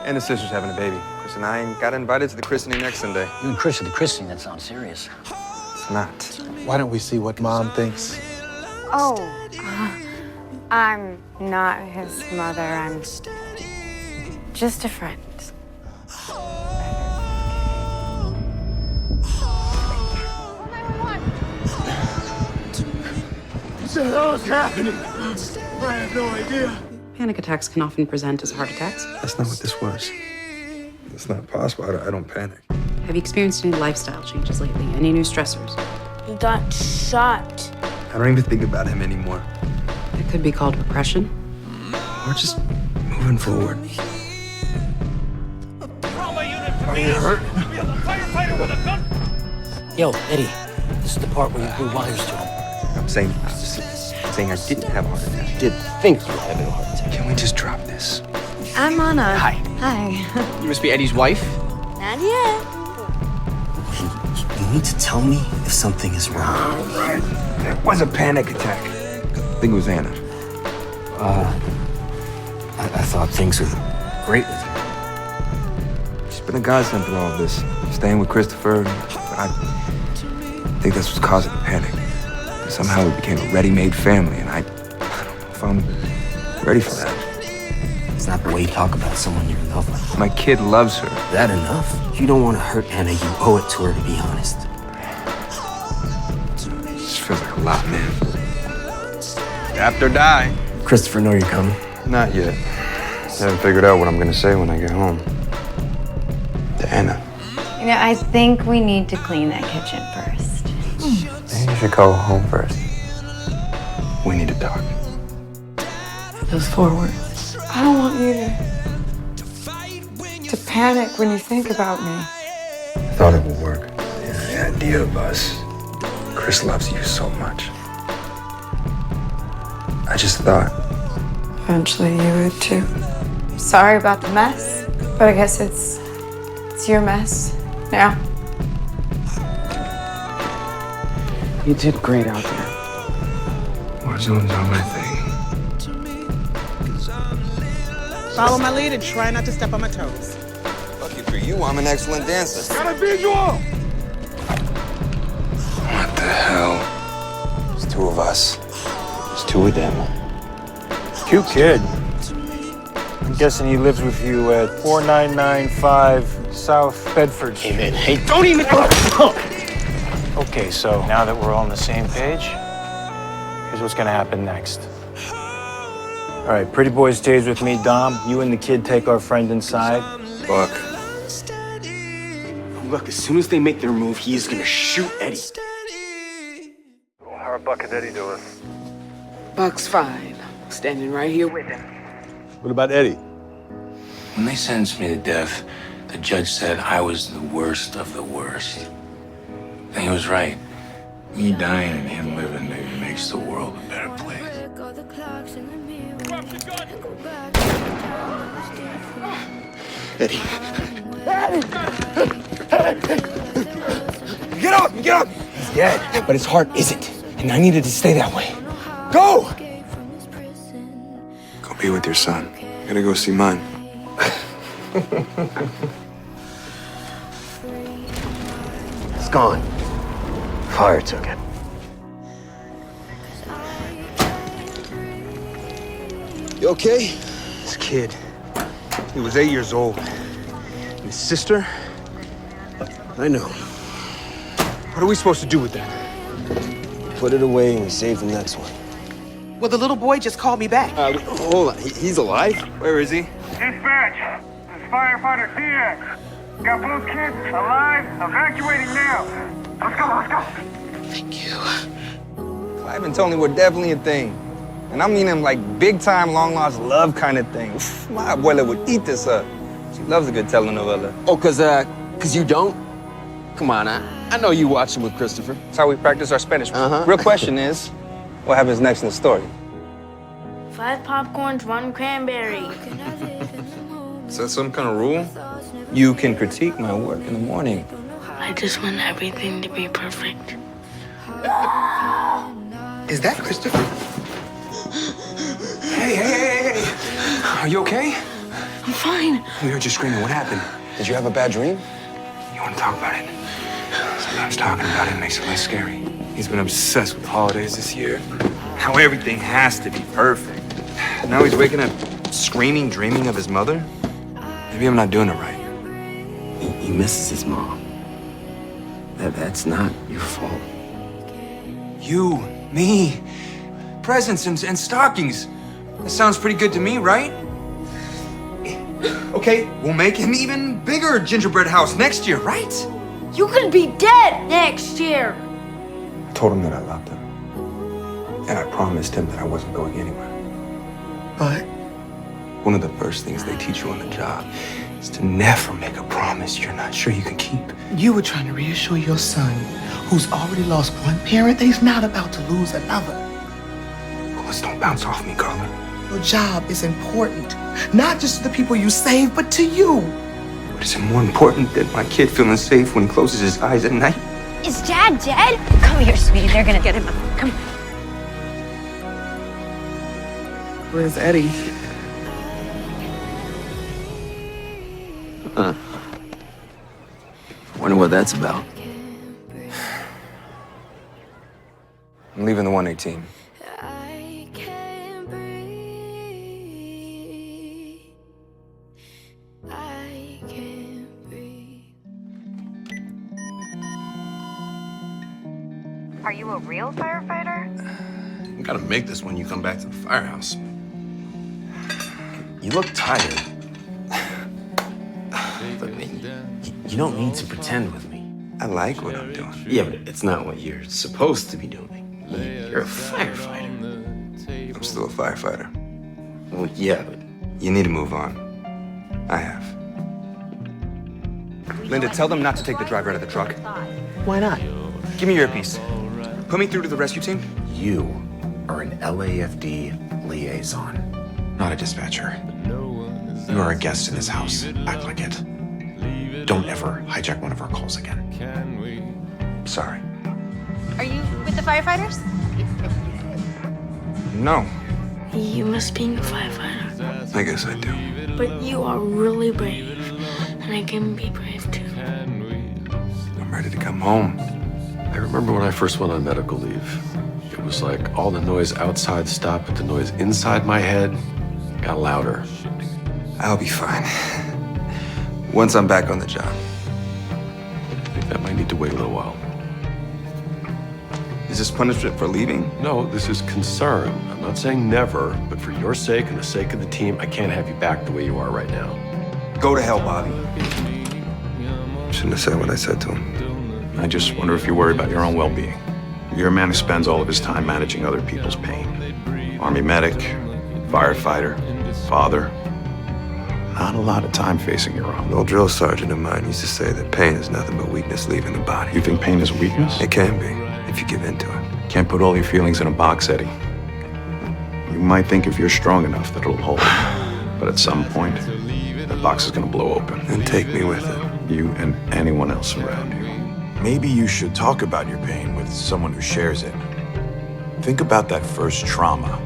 And his sister's having a baby. Chris and I got invited to the christening next Sunday. You and Chris at the christening, that sounds serious. It's not. Why don't we see what Mom thinks? Oh, I'm not his mother. I'm just a friend. What the hell is happening? I have no idea. Panic attacks can often present as heart attacks. That's not what this was. It's not possible. I don't panic. Have you experienced any lifestyle changes lately? Any new stressors? He got shot. I don't even think about him anymore. It could be called repression. We're just moving forward. Are you hurt? We have a firefighter with a gun. Yo, Eddie, this is the part where you glue wires to him. I'm saying I didn't have a heart attack. You did think you were having a heart attack. Can we just drop this? I'm Anna. Hi. Hi. You must be Eddie's wife? Not yet. You need to tell me if something is wrong. All right. It was a panic attack. I think it was Anna. I thought things were great with you. She's been a godsend through all of this. Staying with Christopher. I think that's what's causing the panic. Somehow we became a ready-made family, and I don't know if I'm ready for that. It's not the way you talk about someone you love. My kid loves her. That enough? If you don't want to hurt Anna, you owe it to her to be honest. This feels like a lot, man. Adapt or die. Christopher, know you're coming? Not yet. I haven't figured out what I'm gonna say when I get home. To Anna. You know, I think we need to clean that kitchen first. Maybe you should go home first. We need to talk. Those 4 words. I don't want you to panic when you think about me. I thought it would work. The idea of us. Chris loves you so much. I just thought. Eventually you would too. Sorry about the mess, but I guess it's your mess now. You did great out there. Warzone's on my thing. Follow my lead and try not to step on my toes. Lucky for you, I'm an excellent dancer. Got a visual! What the hell? There's 2 of us. There's 2 of them. Cute kid. I'm guessing he lives with you at 4995 South Bedford Street. Hey, man, hey, don't even... Okay, so now that we're all on the same page, here's what's gonna happen next. All right, pretty boy stays with me. Dom, you and the kid take our friend inside. Buck. Look, as soon as they make their move, he is gonna shoot Eddie. How are Buck and Eddie doing? Buck's fine. Standing right here with him. What about Eddie? When they sentenced me to death, the judge said I was the worst of the worst. And he was right. Me dying and him living maybe makes the world a better place. Eddie. Get up! Get up! He's dead, but his heart isn't. And I needed to stay that way. Go! Go be with your son. Gotta go see mine. It's gone. Fire took it. You okay? This kid, he was 8 years old. And his sister, I know. what are we supposed to do with that? Put it away and we save the next one. Well, the little boy just called me back. Hold on. He's alive? Where is he? Dispatch! This firefighter Diaz. Got both kids alive, evacuating now. Let's go. Thank you. Clive and Tony were definitely a thing. And I mean them like big time, long lost love kind of thing. My abuela would eat this up. She loves a good telenovela. Oh, cause you don't? Come on, I know you watching with Christopher. That's how we practice our Spanish. Uh-huh. Real question is, what happens next in the story? 5 popcorns, 1 cranberry. Is that some kind of rule? You can critique my work in the morning. I just want everything to be perfect. Is that Christopher? Hey. Are you okay? I'm fine. We heard you screaming. What happened? Did you have a bad dream? You want to talk about it? Sometimes talking about it makes it less scary. He's been obsessed with holidays this year. How everything has to be perfect. Now he's waking up screaming, dreaming of his mother. Maybe I'm not doing it right. He misses his mom. That's not your fault. You, me, presents and stockings. That sounds pretty good to me, right? Okay, we'll make an even bigger gingerbread house next year, right? You could be dead next year. I told him that I loved him. And I promised him that I wasn't going anywhere. But One of the first things they teach you on the job is to never make a promise you're not sure you can keep. you were trying to reassure your son, who's already lost one parent, that he's not about to lose another. Bullets don't bounce off me, Carla. Your job is important, not just to the people you save, but to you. But is it more important than my kid feeling safe when he closes his eyes at night? Is Dad dead? Come here, sweetie. They're gonna get him. Come. Where's Eddie? Huh. Wonder what that's about. I'm leaving the 118. Are you a real firefighter? You gotta make this when you come back to the firehouse. You look tired. Look, you don't need to pretend with me. I like what I'm doing. Yeah, but it's not what you're supposed to be doing. You're a firefighter. I'm still a firefighter. Well, yeah, but You need to move on. I have. Linda, tell them not to take the driver out of the truck. Why not? Give me your earpiece. Put me through to the rescue team. You are an LAFD liaison, not a dispatcher. You are a guest in this house. Act like it. Don't ever hijack one of our calls again. Sorry. Are you with the firefighters? No. You miss being a firefighter. I guess I do. But you are really brave. And I can be brave too. I'm ready to come home. I remember when I first went on medical leave. It was like all the noise outside stopped, but the noise inside my head got louder. I'll be fine. Once I'm back on the job. I think that might need to wait a little while. Is this punishment for leaving? No, this is concern. I'm not saying never, but for your sake and the sake of the team, I can't have you back the way you are right now. Go to hell, Bobby. Shouldn't have said what I said to him. I just wonder if you worry about your own well-being. You're a man who spends all of his time managing other people's pain. Army medic, firefighter, father. Not a lot of time facing your own. An old drill sergeant of mine used to say that pain is nothing but weakness leaving the body. You think pain is weakness? It can be, if you give in to it. Can't put all your feelings in a box, Eddie. You might think if you're strong enough that it'll hold. But at some point, that box is gonna blow open. And take me with it. You and anyone else around you. Maybe you should talk about your pain with someone who shares it. Think about that first trauma,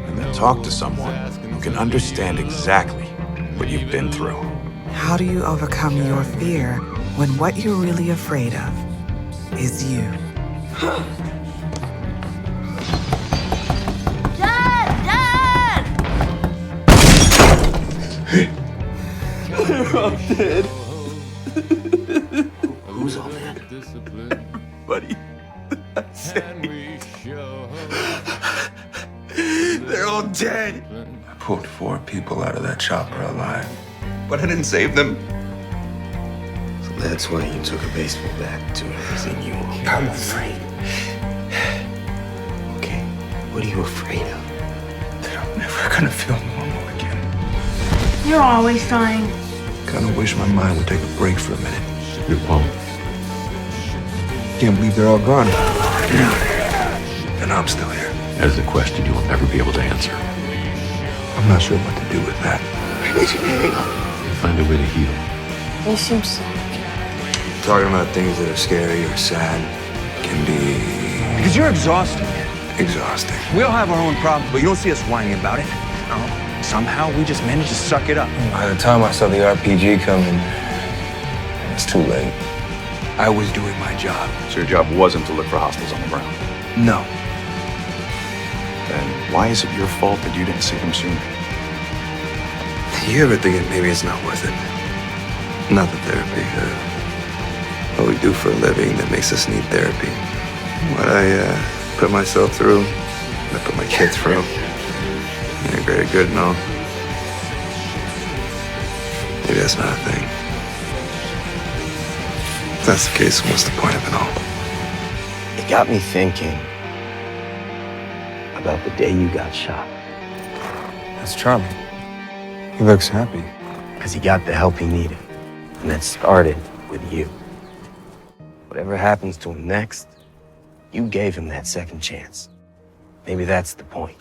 and then talk to someone who can understand exactly what you've been through. How do you overcome your fear when what you're really afraid of is you? Dad! they're all dead. Who's all dead? Buddy, I said they're all dead. I pulled 4 people out of that chopper alive, but I didn't save them. So that's why you took a baseball bat to everything you want. I'm afraid Okay, what are you afraid of? that I'm never gonna feel normal again. You're always dying. Kinda wish my mind would take a break for a minute. It won't. Can't believe they're all gone. And I'm still here. That is a question you will never be able to answer. I'm not sure what to do with that. Find a way to heal. You seem sad. Talking about things that are scary or sad can be Because you're exhausted. exhausting. We all have our own problems, but you don't see us whining about it. No. somehow we just managed to suck it up. By the time I saw the RPG coming, it was too late. I was doing my job. So your job wasn't to look for hostiles on the ground? No. Then why is it your fault that you didn't see them sooner? You ever thinking maybe it's not worth it? Not the therapy. What we do for a living that makes us need therapy. What I put myself through, I put my kids through. Integrated good and all. Maybe that's not a thing. If that's the case, what's the point of it all? It got me thinking about the day you got shot. That's charming. He looks happy. Because he got the help he needed. And that started with you. Whatever happens to him next, you gave him that second chance. Maybe that's the point.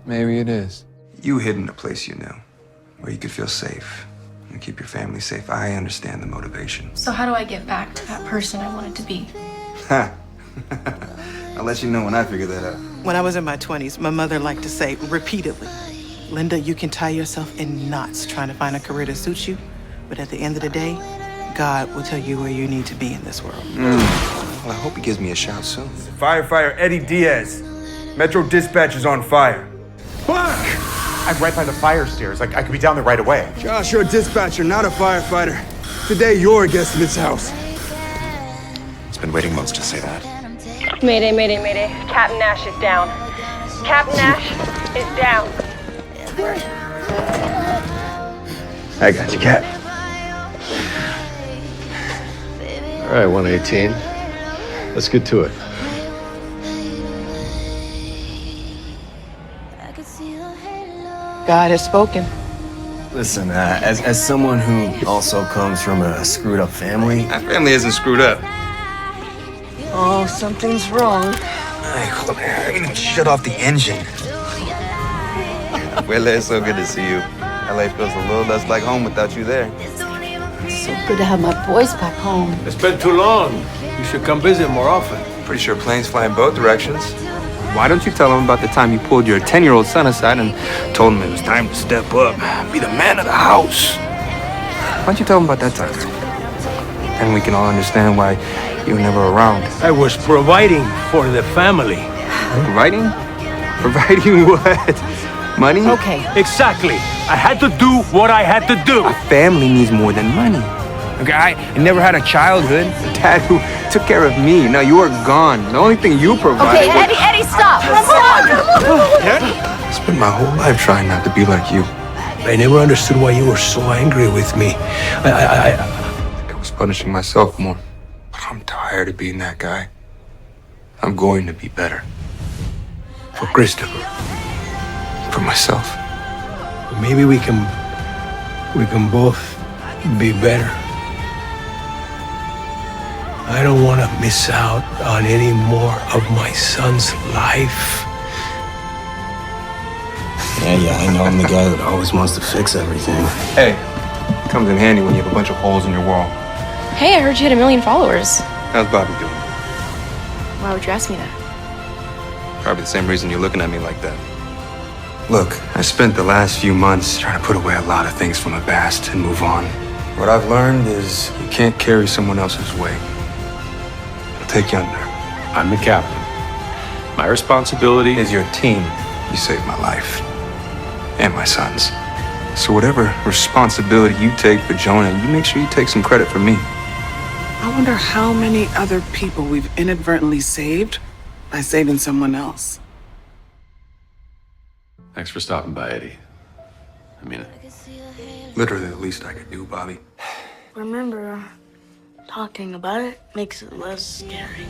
Maybe it is. You hid in a place you knew, where you could feel safe and keep your family safe. I understand the motivation. So how do I get back to that person I wanted to be? Ha! I'll let you know when I figure that out. When I was in my 20s, my mother liked to say repeatedly, Linda, you can tie yourself in knots trying to find a career that suits you, but at the end of the day, God will tell you where you need to be in this world. Well, I hope he gives me a shout soon. Firefighter Eddie Diaz. Metro Dispatch is on fire. Fuck! I'm right by the fire stairs. I could be down there right away. Josh, you're a dispatcher, not a firefighter. Today, you're a guest in this house. It's been waiting months to say that. Mayday, mayday, mayday. Captain Nash is down. Captain Nash is down. I got you, Cap. All right, 118. Let's get to it. God has spoken. Listen, as someone who also comes from a screwed up family. That family isn't screwed up. Oh, something's wrong. Hey, hold on. I'm gonna shut off the engine. Well, it's so good to see you. LA feels a little less like home without you there. It's so good to have my boys back home. It's been too long. You should come visit more often. Pretty sure planes fly in both directions. Why don't you tell him about the time you pulled your 10-year-old son aside and told him it was time to step up, be the man of the house? Why don't you tell him about that time? And we can all understand why you were never around. I was providing for the family. Providing? Providing what? Money? Okay. Exactly. I had to do what I had to do. A family needs more than money. Okay, I never had a childhood. A dad who took care of me. Now you are gone. The only thing you provided Okay, Eddie, stop! Stop! I spent my whole life trying not to be like you. I never understood why you were so angry with me. I think I was punishing myself more. I'm tired of being that guy. I'm going to be better. For Christopher. For myself. Maybe we can both be better. I don't want to miss out on any more of my son's life. Yeah, I know I'm the guy that always wants to fix everything. Hey, it comes in handy when you have a bunch of holes in your wall. Hey, I heard you had 1 million followers. How's Bobby doing? Why would you ask me that? Probably the same reason you're looking at me like that. Look, I spent the last few months trying to put away a lot of things from the past and move on. What I've learned is you can't carry someone else's weight. It'll take you under. I'm the captain. My responsibility Is your team. You saved my life. And my son's. So whatever responsibility you take for Jonah, you make sure you take some credit for me. I wonder how many other people we've inadvertently saved by saving someone else. Thanks for stopping by, Eddie. I mean it. Literally the least I could do, Bobby. Remember, talking about it makes it less scary.